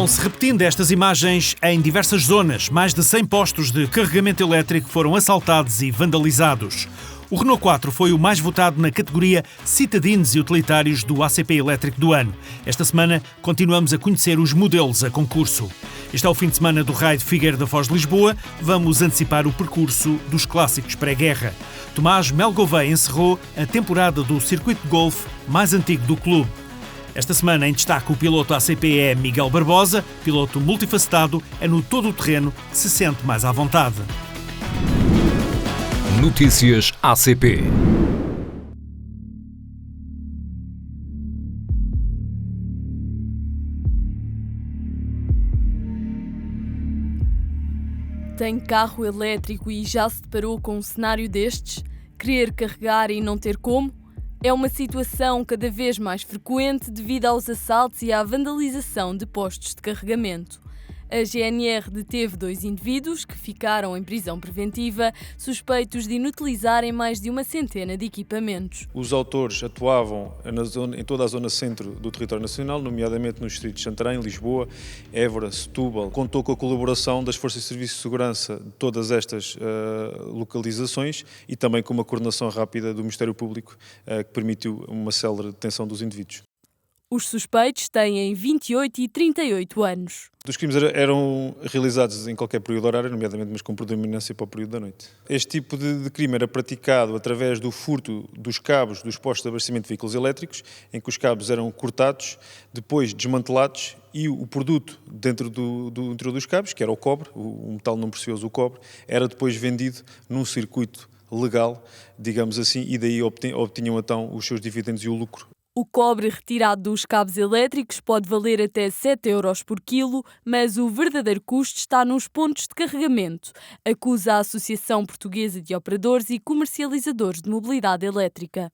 Vão-se repetindo estas imagens em diversas zonas. Mais de 100 postos de carregamento elétrico foram assaltados e vandalizados. O Renault 4 foi o mais votado na categoria Citadinos e Utilitários do ACP Elétrico do ano. Esta semana continuamos a conhecer os modelos a concurso. Este é o fim de semana do Raio de Figueira da Foz de Lisboa. Vamos antecipar o percurso dos clássicos pré-guerra. Tomás Mel Gouveia encerrou a temporada do circuito de golfe mais antigo do clube. Esta semana em destaque o piloto ACP Miguel Barbosa, piloto multifacetado, é no todo-terreno que se sente mais à vontade. Notícias ACP. Tem carro elétrico e já se deparou com um cenário destes? Querer carregar e não ter como? É uma situação cada vez mais frequente devido aos assaltos e à vandalização de postos de carregamento. A GNR deteve 2 indivíduos que ficaram em prisão preventiva, suspeitos de inutilizarem mais de uma centena de equipamentos. Os autores atuavam em toda a zona centro do território nacional, nomeadamente nos distritos de Santarém, Lisboa, Évora, Setúbal. Contou com a colaboração das Forças de Serviço de Segurança de todas estas localizações e também com uma coordenação rápida do Ministério Público que permitiu uma célere detenção dos indivíduos. Os suspeitos têm 28 e 38 anos. Os crimes eram realizados em qualquer período horário, nomeadamente, mas com predominância para o período da noite. Este tipo de crime era praticado através do furto dos cabos dos postos de abastecimento de veículos elétricos, em que os cabos eram cortados, depois desmantelados e o produto dentro do interior dos cabos, que era o cobre, o metal não precioso, o cobre, era depois vendido num circuito legal, digamos assim, e daí obtinham então os seus dividendos e o lucro. O cobre retirado dos cabos elétricos pode valer até 7 euros por quilo, mas o verdadeiro custo está nos pontos de carregamento, acusa a Associação Portuguesa de Operadores e Comercializadores de Mobilidade Elétrica.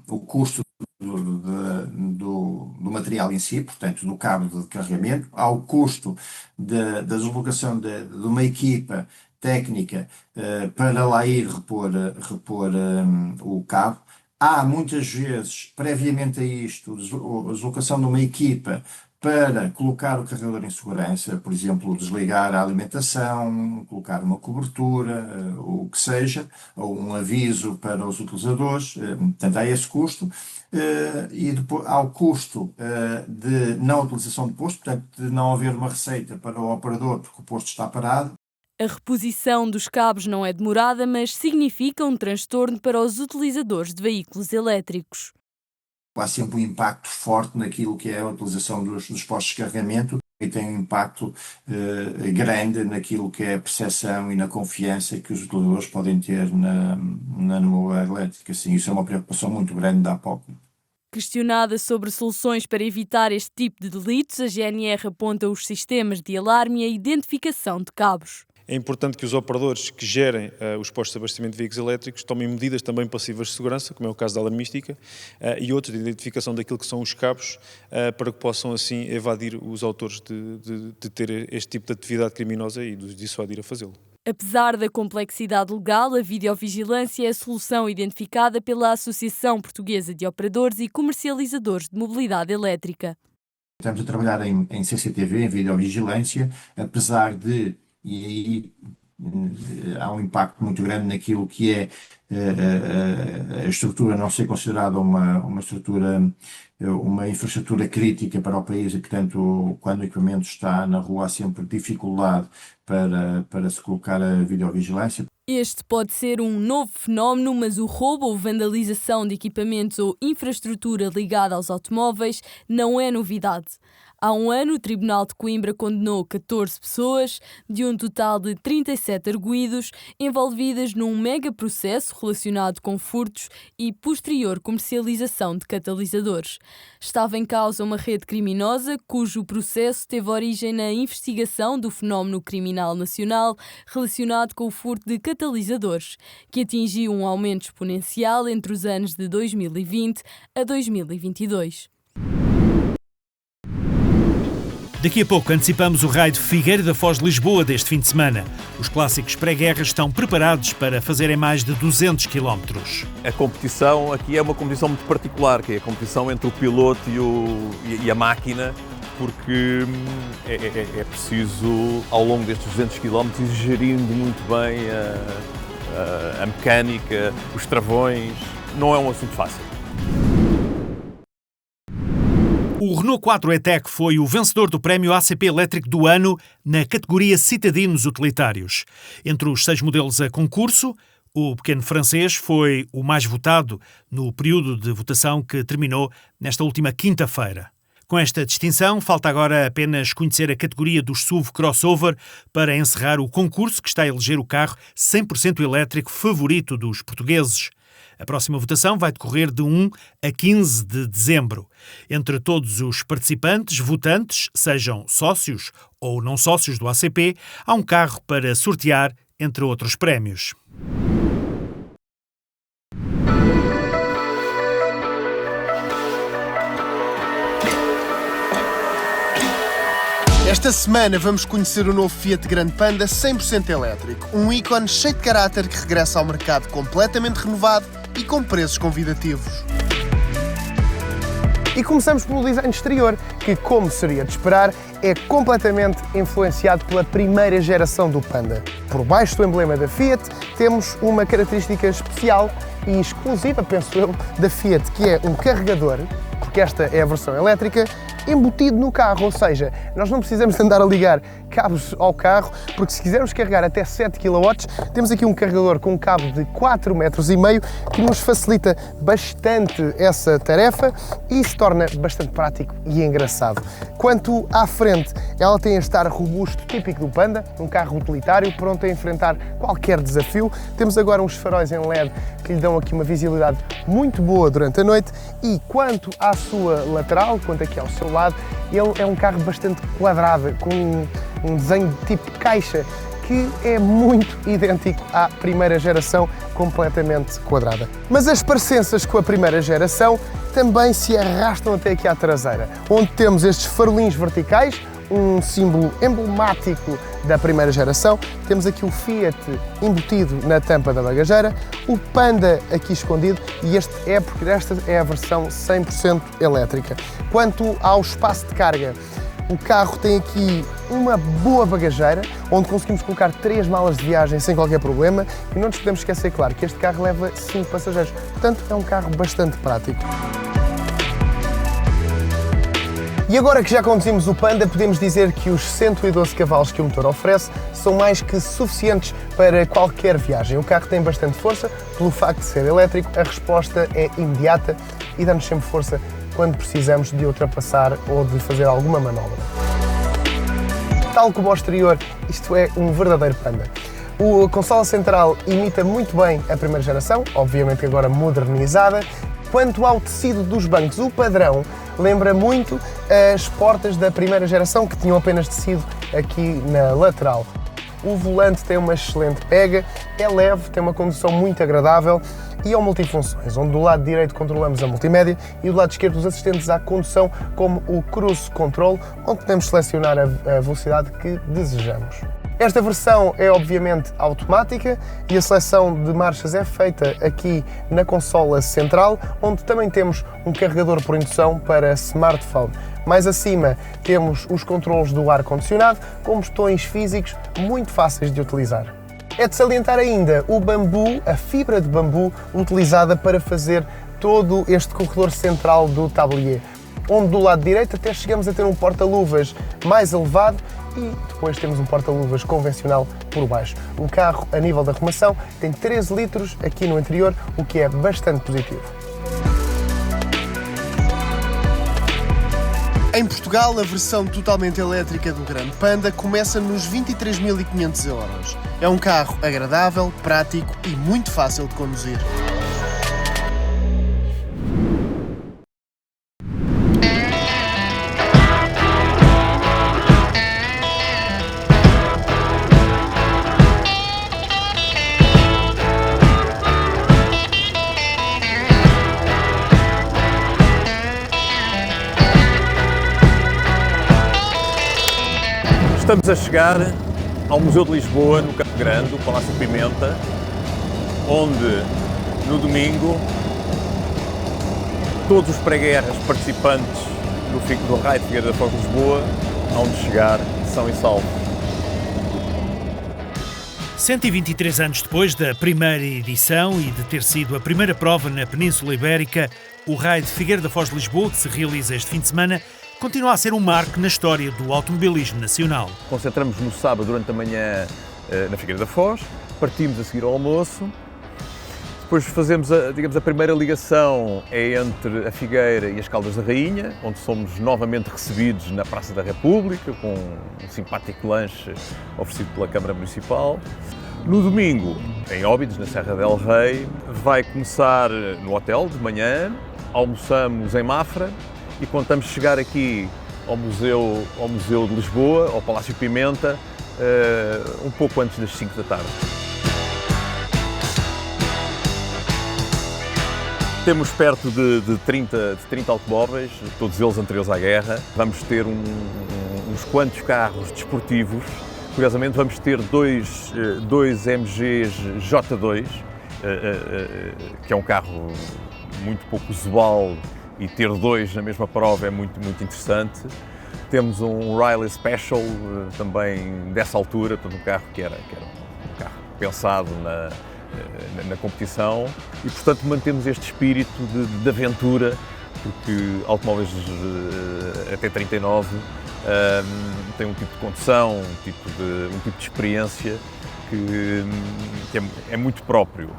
O custo do material em si, portanto, do cabo de carregamento, há o custo da deslocação de uma equipa técnica para lá ir repor o cabo. Há muitas vezes, previamente a isto, a deslocação de uma equipa para colocar o carregador em segurança, por exemplo, desligar a alimentação, colocar uma cobertura, o que seja, ou um aviso para os utilizadores. Portanto, há esse custo. E depois há o custo de não utilização do posto, portanto, de não haver uma receita para o operador porque o posto está parado. A reposição dos cabos não é demorada, mas significa um transtorno para os utilizadores de veículos elétricos. Há sempre um impacto forte naquilo que é a utilização dos postos de carregamento e tem um impacto grande naquilo que é a percepção e na confiança que os utilizadores podem ter na mobilidade elétrica. Sim, isso é uma preocupação muito grande da APOC. Questionada sobre soluções para evitar este tipo de delitos, a GNR aponta os sistemas de alarme e a identificação de cabos. É importante que os operadores que gerem os postos de abastecimento de veículos elétricos tomem medidas também passivas de segurança, como é o caso da alarmística, e outras de identificação daquilo que são os cabos, para que possam assim evadir os autores de ter este tipo de atividade criminosa e de dissuadir a fazê-lo. Apesar da complexidade legal, a videovigilância é a solução identificada pela Associação Portuguesa de Operadores e Comercializadores de Mobilidade Elétrica. Estamos a trabalhar em CCTV, em videovigilância, apesar de, e aí há um impacto muito grande naquilo que é a estrutura não ser considerada uma infraestrutura crítica para o país e que, tanto quando o equipamento está na rua, há sempre dificuldade para se colocar a videovigilância. Este pode ser um novo fenómeno, mas o roubo ou vandalização de equipamentos ou infraestrutura ligada aos automóveis não é novidade. Há um ano, o Tribunal de Coimbra condenou 14 pessoas, de um total de 37 arguidos, envolvidas num mega-processo relacionado com furtos e posterior comercialização de catalisadores. Estava em causa uma rede criminosa cujo processo teve origem na investigação do fenómeno criminal nacional relacionado com o furto de catalisadores, que atingiu um aumento exponencial entre os anos de 2020 a 2022. Daqui a pouco antecipamos o raio de Figueira da Foz de Lisboa deste fim de semana. Os clássicos pré-guerra estão preparados para fazerem mais de 200 km. A competição aqui é uma competição muito particular, que é a competição entre o piloto e a máquina, porque é preciso, ao longo destes 200 km, ir gerindo muito bem a mecânica, os travões. Não é um assunto fácil. O Renault 4 E-Tech foi o vencedor do prémio ACP Elétrico do ano na categoria Citadinos Utilitários. Entre os 6 modelos a concurso, o pequeno francês foi o mais votado no período de votação que terminou nesta última quinta-feira. Com esta distinção, falta agora apenas conhecer a categoria dos SUV crossover para encerrar o concurso que está a eleger o carro 100% elétrico favorito dos portugueses. A próxima votação vai decorrer de 1 a 15 de dezembro. Entre todos os participantes, votantes, sejam sócios ou não sócios do ACP, há um carro para sortear, entre outros prémios. Esta semana vamos conhecer o novo Fiat Grande Panda 100% elétrico, um ícone cheio de caráter que regressa ao mercado completamente renovado e com preços convidativos. E começamos pelo design exterior, que, como seria de esperar, é completamente influenciado pela primeira geração do Panda. Por baixo do emblema da Fiat temos uma característica especial e exclusiva, penso eu, da Fiat, que é um carregador, porque esta é a versão elétrica, embutido no carro, ou seja, nós não precisamos de andar a ligar cabos ao carro, porque se quisermos carregar até 7 kW, temos aqui um carregador com um cabo de 4,5 metros que nos facilita bastante essa tarefa e se torna bastante prático e engraçado. Quanto à frente, ela tem este ar robusto típico do Panda, um carro utilitário pronto a enfrentar qualquer desafio. Temos agora uns faróis em LED que lhe dão aqui uma visibilidade muito boa durante a noite e quanto à sua lateral, quanto aqui ao seu lado, ele é um carro bastante quadrado, com um desenho de tipo caixa que é muito idêntico à primeira geração, completamente quadrada. Mas as parecenças com a primeira geração também se arrastam até aqui à traseira, onde temos estes farolinhos verticais, um símbolo emblemático da primeira geração. Temos aqui o Fiat embutido na tampa da bagageira, o Panda aqui escondido e esta é a versão 100% elétrica. Quanto ao espaço de carga, o carro tem aqui uma boa bagageira, onde conseguimos colocar 3 malas de viagem sem qualquer problema e não nos podemos esquecer, claro, que este carro leva 5 passageiros, portanto é um carro bastante prático. E agora que já conduzimos o Panda, podemos dizer que os 112 cavalos que o motor oferece são mais que suficientes para qualquer viagem. O carro tem bastante força, pelo facto de ser elétrico, a resposta é imediata e dá-nos sempre força quando precisamos de ultrapassar ou de fazer alguma manobra. Tal como ao exterior, isto é um verdadeiro Panda. A consola central imita muito bem a primeira geração, obviamente agora modernizada. Quanto ao tecido dos bancos, o padrão lembra muito as portas da primeira geração, que tinham apenas tecido aqui na lateral. O volante tem uma excelente pega, é leve, tem uma condução muito agradável e é multifunções, onde do lado direito controlamos a multimédia e do lado esquerdo os assistentes à condução, como o Cruise Control, onde podemos selecionar a velocidade que desejamos. Esta versão é obviamente automática e a seleção de marchas é feita aqui na consola central, onde também temos um carregador por indução para smartphone. Mais acima temos os controles do ar-condicionado com botões físicos muito fáceis de utilizar. É de salientar ainda o bambu, a fibra de bambu utilizada para fazer todo este corredor central do tablier, onde do lado direito até chegamos a ter um porta-luvas mais elevado e depois temos um porta-luvas convencional por baixo. O carro, a nível da arrumação, tem 13 litros aqui no interior, o que é bastante positivo. Em Portugal, a versão totalmente elétrica do Grande Panda começa nos 23.500 €. É um carro agradável, prático e muito fácil de conduzir. Estamos a chegar ao Museu de Lisboa, no Campo Grande, o Palácio Pimenta, onde, no domingo, todos os pré-guerras participantes do Raid de Figueira da Foz de Lisboa, onde chegar são e salvos. 123 anos depois da primeira edição e de ter sido a primeira prova na Península Ibérica, o Raid de Figueira da Foz de Lisboa, que se realiza este fim de semana, continua a ser um marco na história do automobilismo nacional. Concentramos no sábado durante a manhã na Figueira da Foz, partimos a seguir ao almoço, depois fazemos a primeira ligação é entre a Figueira e as Caldas da Rainha, onde somos novamente recebidos na Praça da República, com um simpático lanche oferecido pela Câmara Municipal. No domingo, em Óbidos, na Serra del Rei, vai começar no hotel de manhã, almoçamos em Mafra e contamos chegar aqui ao Museu de Lisboa, ao Palácio Pimenta, um pouco antes das 5 da tarde. Temos perto de 30 automóveis, todos eles anteriores à guerra. Vamos ter uns quantos carros desportivos. Curiosamente, vamos ter dois MGs J2, que é um carro muito pouco usual, e ter dois na mesma prova é muito interessante. Temos um Riley Special também dessa altura, portanto, um carro que era um carro pensado na competição e, portanto, mantemos este espírito de aventura, porque automóveis até 39 têm um tipo de condução, um tipo de experiência que é muito próprio.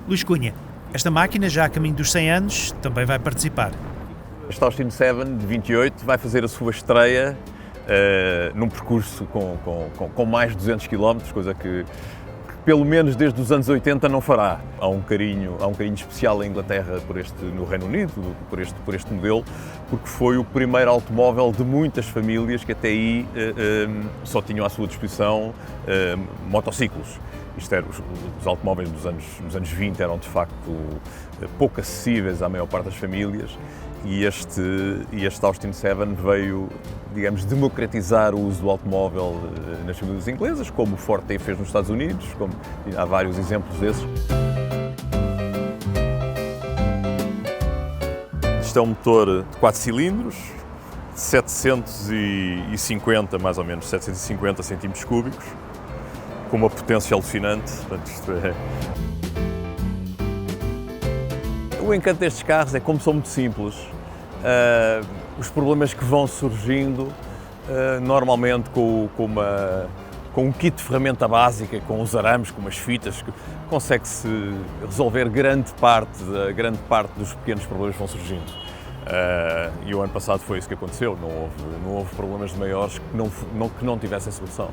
Luís Cunha, esta máquina, já a caminho dos 100 anos, também vai participar. Esta Austin 7 de 28 vai fazer a sua estreia num percurso com mais de 200 km, coisa que pelo menos desde os anos 80 não fará. Há um carinho especial em Inglaterra no Reino Unido, por este modelo, porque foi o primeiro automóvel de muitas famílias que até aí só tinham à sua disposição motociclos. Os automóveis nos anos 20 eram de facto pouco acessíveis à maior parte das famílias e este Austin 7 veio, digamos, democratizar o uso do automóvel nas famílias inglesas, como o Ford T fez nos Estados Unidos, há vários exemplos desses. Isto é um motor de 4 cilindros, de 750, mais ou menos, 750 centímetros cúbicos, com uma potência alucinante. Portanto, isto é... O encanto destes carros é como são muito simples, os problemas que vão surgindo, normalmente com um kit de ferramenta básica, com os arames, com umas fitas, consegue-se resolver grande parte dos pequenos problemas que vão surgindo. E o ano passado foi isso que aconteceu, não houve problemas de maiores que não tivessem solução.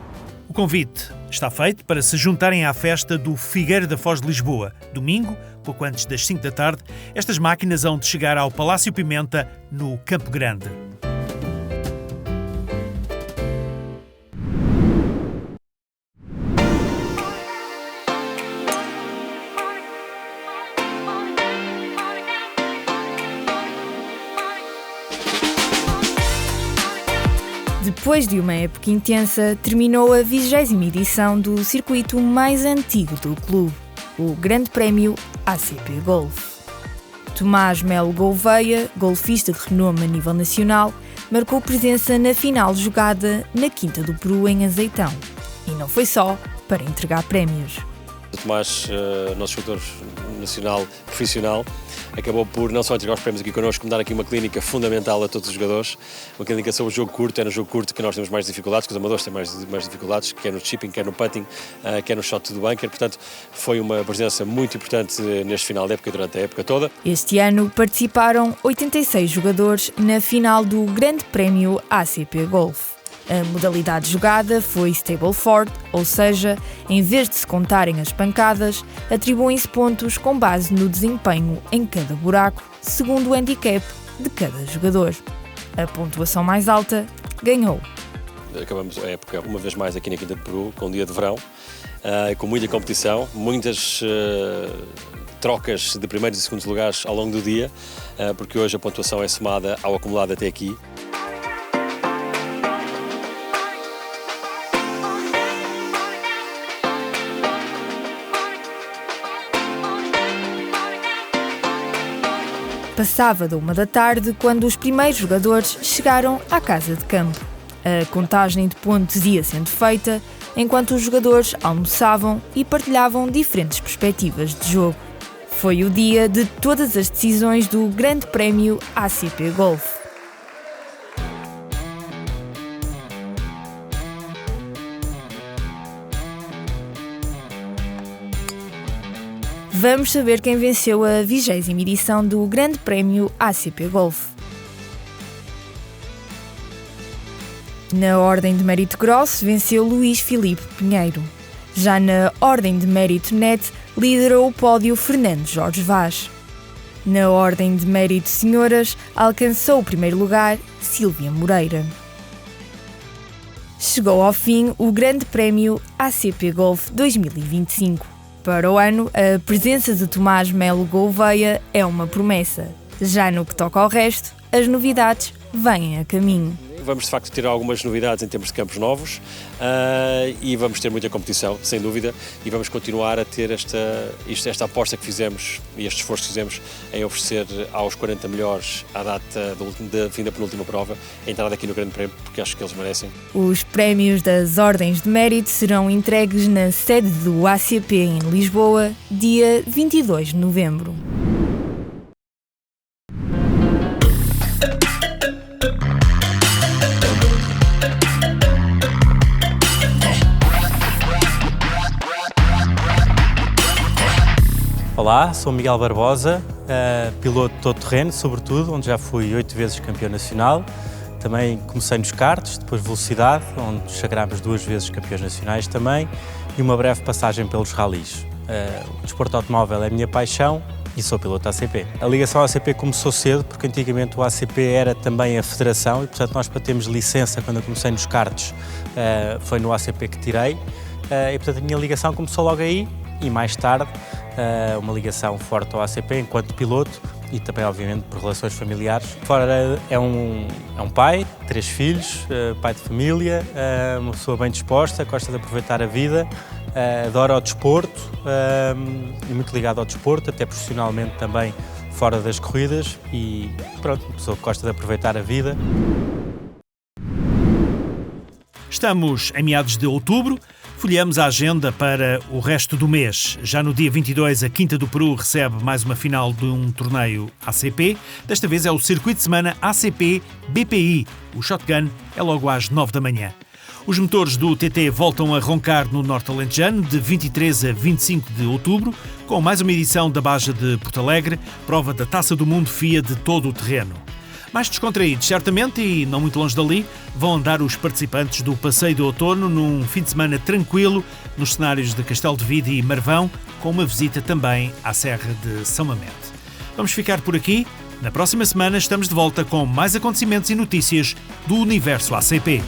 O convite está feito para se juntarem à festa do Figueira da Foz de Lisboa. Domingo, pouco antes das 5 da tarde, estas máquinas hão de chegar ao Palácio Pimenta, no Campo Grande. Depois de uma época intensa, terminou a 20ª edição do circuito mais antigo do clube, o Grande Prémio ACP Golf. Tomás Melo Gouveia, golfista de renome a nível nacional, marcou presença na final jogada na Quinta do Peru, em Azeitão. E não foi só para entregar prémios. O Tomás, nosso jogador nacional profissional, acabou por não só entregar os prémios aqui connosco, como dar aqui uma clínica fundamental a todos os jogadores, uma clínica sobre o jogo curto. É no jogo curto que nós temos mais dificuldades, que os amadores têm mais dificuldades, quer no chipping, quer no putting, quer no shot do bunker. Portanto, foi uma presença muito importante neste final de época e durante a época toda. Este ano participaram 86 jogadores na final do Grande Prémio ACP Golf. A modalidade jogada foi Stableford, ou seja, em vez de se contarem as pancadas, atribuem-se pontos com base no desempenho em cada buraco, segundo o handicap de cada jogador. A pontuação mais alta ganhou. Acabamos a época uma vez mais aqui na Quinta de Peru, com um dia de verão, com muita competição, muitas trocas de primeiros e segundos lugares ao longo do dia, porque hoje a pontuação é somada ao acumulado até aqui. Passava da 1 da tarde quando os primeiros jogadores chegaram à casa de campo. A contagem de pontos ia sendo feita enquanto os jogadores almoçavam e partilhavam diferentes perspectivas de jogo. Foi o dia de todas as decisões do Grande Prémio ACP Golf. Vamos saber quem venceu a 20ª edição do Grande Prémio ACP Golf. Na Ordem de Mérito Grosso venceu Luís Filipe Pinheiro. Já na Ordem de Mérito Net liderou o pódio Fernando Jorge Vaz. Na Ordem de Mérito Senhoras alcançou o primeiro lugar Sílvia Moreira. Chegou ao fim o Grande Prémio ACP Golf 2025. Para o ano, a presença de Tomás Melo Gouveia é uma promessa. Já no que toca ao resto, as novidades vêm a caminho. Vamos de facto ter algumas novidades em termos de campos novos e vamos ter muita competição, sem dúvida, e vamos continuar a ter esta aposta que fizemos e este esforço que fizemos em oferecer aos 40 melhores à data da fim da penúltima prova a entrada aqui no Grande Prémio, porque acho que eles merecem. Os prémios das Ordens de Mérito serão entregues na sede do ACP em Lisboa, dia 22 de novembro. Olá, sou Miguel Barbosa, piloto de todo-terreno, sobretudo, onde já fui 8 vezes campeão nacional. Também comecei nos karts, depois velocidade, onde sagrámos 2 vezes campeões nacionais também, e uma breve passagem pelos ralis. O desporto automóvel é a minha paixão e sou piloto da ACP. A ligação à ACP começou cedo, porque antigamente o ACP era também a federação e, portanto, nós para termos licença, quando eu comecei nos karts, foi no ACP que tirei, e, portanto, a minha ligação começou logo aí. E mais tarde, uma ligação forte ao ACP enquanto piloto e também, obviamente, por relações familiares. Fora é um pai, 3 filhos, pai de família, uma pessoa bem disposta, gosta de aproveitar a vida, adora o desporto e muito ligado ao desporto, até profissionalmente também fora das corridas e pronto, uma pessoa que gosta de aproveitar a vida. Estamos em meados de outubro. Folheamos a agenda para o resto do mês. Já no dia 22, a Quinta do Peru recebe mais uma final de um torneio ACP. Desta vez é o circuito de semana ACP BPI. O shotgun é logo às 9 da manhã. Os motores do TT voltam a roncar no Norte Alentejano de 23 a 25 de outubro, com mais uma edição da Baja de Porto Alegre, prova da Taça do Mundo FIA de todo o terreno. Mais descontraídos, certamente, e não muito longe dali, vão andar os participantes do Passeio de Outono num fim de semana tranquilo nos cenários de Castelo de Vide e Marvão, com uma visita também à Serra de São Mamede. Vamos ficar por aqui. Na próxima semana estamos de volta com mais acontecimentos e notícias do universo ACP.